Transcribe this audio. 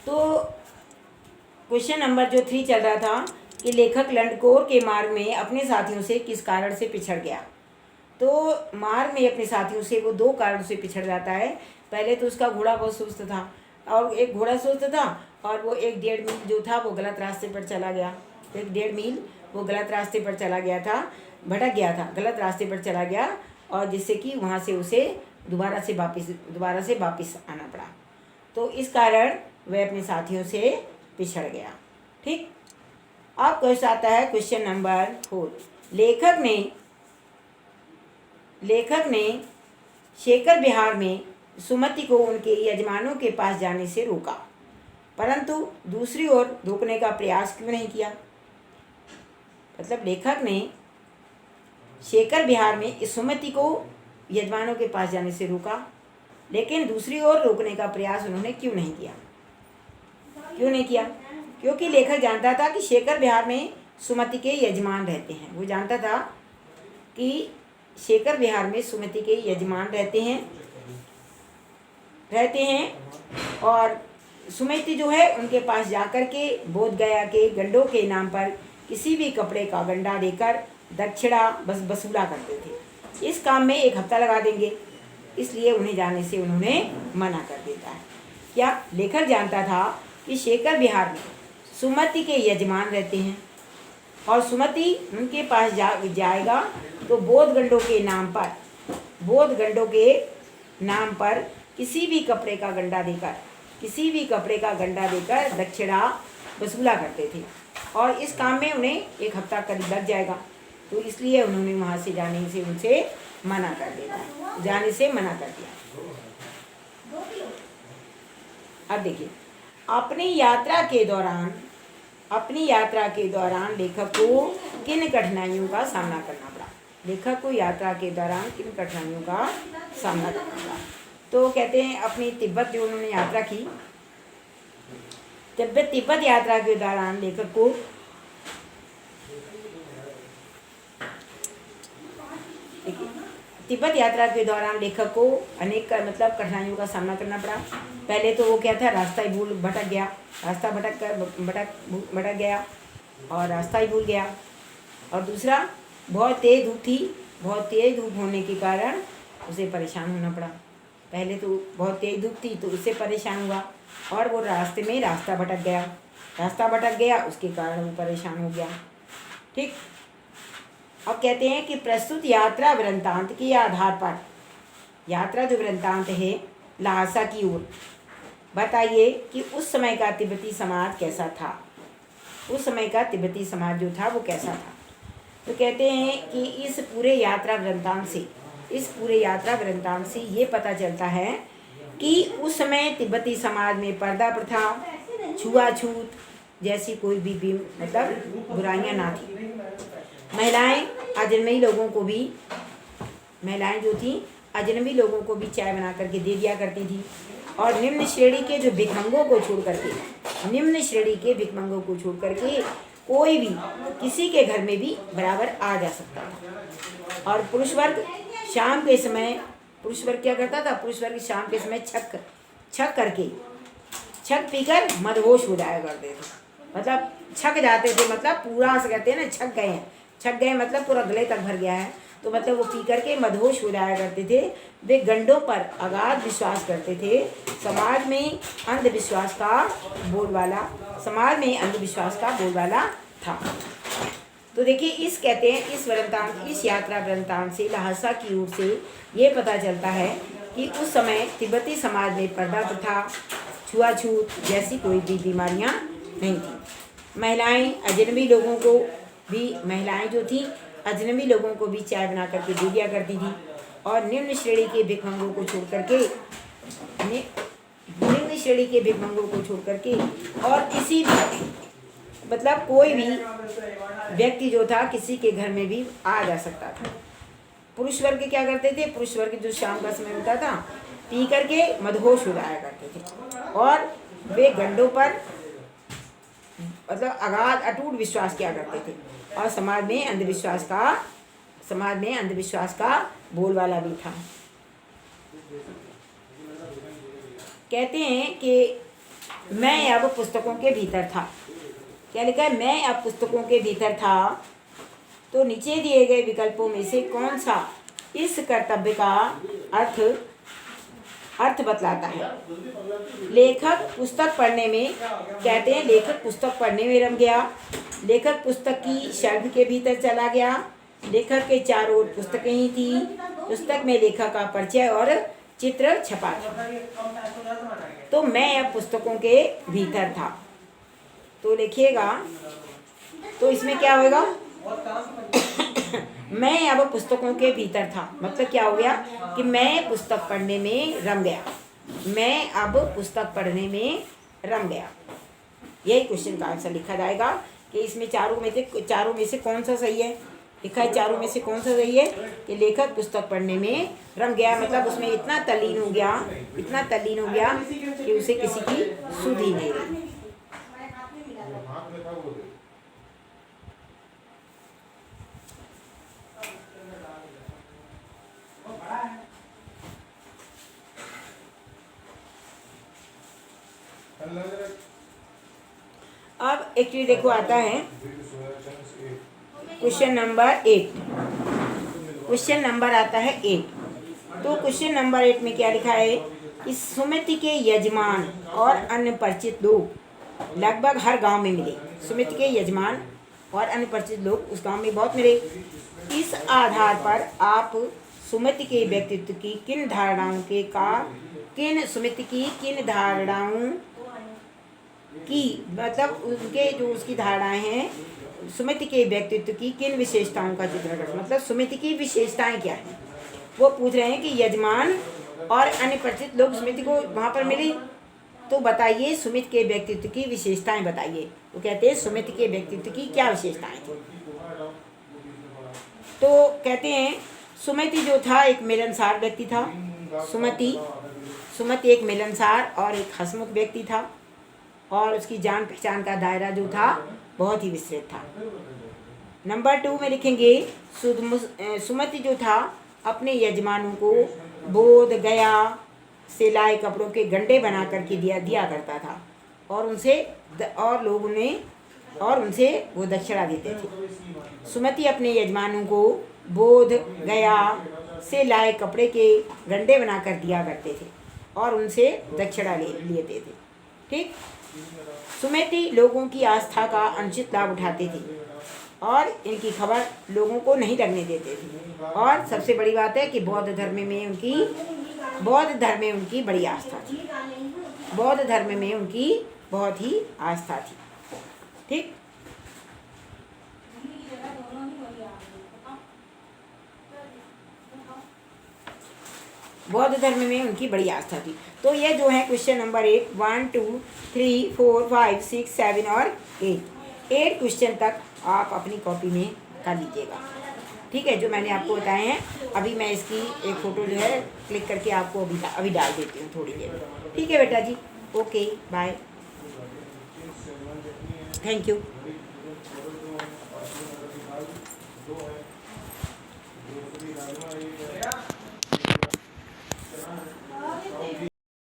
तो question number जो 3 चल रहा था कि लेखक लंडकोर के मार्ग में अपने साथियों से किस कारण से पिछड़ गया। तो मार्ग में अपने साथियों से वो 2 कारण से पिछड़ जाता है। पहले तो उसका घोड़ा बहुत सुस्त था, और एक घोड़ा सुस्त था, और वो 1-1.5 मील जो था वो गलत रास्ते पर चला गया। 1-1.5 मील वो गलत रास्ते पर चला गया था, भटक गया था, गलत रास्ते पर चला गया, और जिससे कि वहाँ से उसे दोबारा से वापस आना पड़ा। तो इस कारण वह अपने साथियों से पिछड़ गया। ठीक, अब क्वेश्चन आता है क्वेश्चन नंबर 4। लेखक ने शेखर विहार में सुमति को उनके यजमानों के पास जाने से रोका, परंतु दूसरी ओर रोकने का प्रयास क्यों नहीं किया। मतलब लेखक ने शेखर विहार में सुमति को यजमानों के पास जाने से रोका, लेकिन दूसरी ओर रोकने का प्रयास उन्होंने क्यों नहीं किया। क्योंकि लेखक जानता था कि शेखर विहार में सुमति के यजमान रहते हैं। वो जानता था कि शेखर विहार में सुमति के यजमान रहते हैं और सुमति जो है उनके पास जाकर के बोध गया के गंडों के नाम पर किसी भी कपड़े का गंडा देकर दक्षिणा वसूला करते थे। इस काम में 1 हफ्ता लगा देंगे, इसलिए उन्हें जाने से उन्होंने मना कर देता है। क्या लेखक जानता था कि शेखर विहार में सुमति के यजमान रहते हैं और सुमति उनके पास जाएगा तो बोध गंडों के नाम पर किसी भी कपड़े का गंडा देकर दक्षिणा वसूला करते थे, और इस काम में उन्हें 1 हफ्ता करीब लग जाएगा। तो इसलिए उन्होंने वहाँ से जाने से उनसे मना कर दिया। अब देखिए, अपनी यात्रा के दौरान लेखक को किन कठिनाइयों का सामना करना पड़ा। तो कहते हैं अपनी तिब्बत जो उन्होंने यात्रा की, तिब्बत यात्रा के दौरान लेखक को अनेक कठिनाइयों का सामना करना पड़ा। पहले तो वो क्या था, रास्ता ही भटक गया और रास्ता ही भूल गया। और दूसरा, बहुत तेज धूप होने के कारण उसे परेशान होना पड़ा। पहले तो बहुत तेज धूप थी तो उससे परेशान हुआ, और वो रास्ते में रास्ता भटक गया, उसके कारण वो परेशान हो गया। ठीक, अब कहते हैं कि प्रस्तुत यात्रा वृत्तांत के आधार पर यात्रा जो वृत्तांत है लहासा की ओर, बताइए कि उस समय का तिब्बती समाज कैसा था। जो था वो कैसा था। तो कहते हैं कि इस पूरे यात्रा वृत्तांत से ये पता चलता है कि उस समय तिब्बती समाज में पर्दा प्रथा, छुआछूत जैसी कोई भी बुराइयां ना थी। महिलाएं जो थी अजनबी लोगों को भी चाय बना करके दे दिया करती थी, और निम्न श्रेणी के भिखमंगों को छोड़ करके कोई भी किसी के घर में भी बराबर आ जा सकता था। और पुरुष वर्ग शाम के समय क्या करता था, शाम के समय छक पीकर मदहोश हो जाया करते थे। छक जाते थे, पूरा से कहते हैं ना, छक गए पूरा गले तक भर गया है, तो वो पी करके मदहोश हो जाया करते थे। वे गंडों पर अगाध विश्वास करते थे। समाज में अंधविश्वास का बोलबाला था। तो देखिए, इस यात्रा वृत्तांत से लहासा की ओर से ये पता चलता है कि उस समय तिब्बती समाज में पर्दा प्रथा, छुआछूत जैसी कोई भी बीमारियां नहीं थी। महिलाएं जो थी अजनबी लोगों को भी चाय बना करके दे दिया करती थी, और निम्न श्रेणी के भिखमंगों को छोड़ करके और किसी भी कोई भी व्यक्ति जो था किसी के घर में भी आ जा सकता था। पुरुष वर्ग क्या करते थे, जो शाम का समय होता था पी करके मदहोश हो जाया करते थे, और वे गंडों पर अगाध अटूट विश्वास किया करते थे, और समाज में अंधविश्वास का बोलबाला भी था। कहते हैं कि मैं अब पुस्तकों के भीतर था। क्या लिखा है? मैं अब पुस्तकों के भीतर था। तो नीचे दिए गए विकल्पों में से कौन सा इस कर्तव्य का अर्थ बतलाता है? लेखक पुस्तक पढ़ने में, कहते हैं लेखक पुस्तक पढ़ने में रम गया, लेखक पुस्तक की शर्त के भीतर चला गया, लेखक के चारों ओर पुस्तकें ही थी, पुस्तक में लेखक का परिचय और चित्र छपा था। तो मैं अब पुस्तकों के भीतर था। तो लिखिएगा, तो इसमें क्या होगा? मैं अब पुस्तकों के भीतर था, मतलब क्या हो गया कि मैं पुस्तक पढ़ने में रम गया। मैं अब पुस्तक पढ़ने में रम गया। यही क्वेश्चन का आंसर लिखा जाएगा कि इसमें चारों में से कौन सा सही है। लिखा है चारों में से कौन सा सही है कि लेखक पुस्तक पढ़ने में रम गया, मतलब उसमें इतना तल्लीन हो गया कि उसे किसी की सुध ही नहीं रही। अब एक्चुअली देखो आता है क्वेश्चन नंबर 8। क्वेश्चन नंबर आता है 8। तो क्वेश्चन नंबर 8 में क्या लिखा है कि सुमिति के यजमान और अन्य परिचित लोग लगभग हर गांव में मिले। सुमिति के यजमान और अन्य परिचित लोग उस गांव में बहुत मिले। इस आधार पर आप सुमिति के व्यक्तित्व की किन धारणाओं की मतलब उनके जो उसकी धारणाएं हैं, सुमिति के व्यक्तित्व की किन विशेषताओं का चित्रण कर, मतलब सुमिति की विशेषताएं क्या है वो पूछ रहे हैं कि यजमान और अन्य परिचित लोग सुमिति को वहाँ पर मिले, तो बताइए सुमिति के व्यक्तित्व की विशेषताएं बताइए। तो कहते हैं सुमिति के व्यक्तित्व की क्या विशेषताएं थी। तो कहते हैं सुमिति जो था एक मिलनसार व्यक्ति था। सुमति एक मिलनसार और एक हंसमुख व्यक्ति था, और उसकी जान पहचान का दायरा जो था बहुत ही विस्तृत था। नंबर 2 में लिखेंगे सुमति जो था अपने यजमानों को बोध गया से लाए कपड़ों के गंडे बना करके दिया करता था, और उनसे वो दक्षिणा देते थे। सुमति अपने यजमानों को बोध गया से लाए कपड़े के गंडे बनाकर दिया करते थे और उनसे दक्षिणा लेते थे। ठीक। सुमति लोगों की आस्था का अनुचित लाभ उठाते थे और इनकी खबर लोगों को नहीं लगने देते थे। और सबसे बड़ी बात है कि बौद्ध धर्म में उनकी बड़ी आस्था थी। बौद्ध धर्म में उनकी बहुत ही आस्था थी। ठीक। बौद्ध धर्म में उनकी बड़ी आस्था थी। तो ये जो है क्वेश्चन नंबर 8, 1 2 3 4 5 6 7 और 8 क्वेश्चन तक आप अपनी कॉपी में कर लीजिएगा। ठीक है, जो मैंने आपको बताए हैं। अभी मैं इसकी एक फ़ोटो जो है क्लिक करके आपको अभी डाल देती हूँ थोड़ी देर में। ठीक है बेटा जी, ओके बाय, थैंक यू।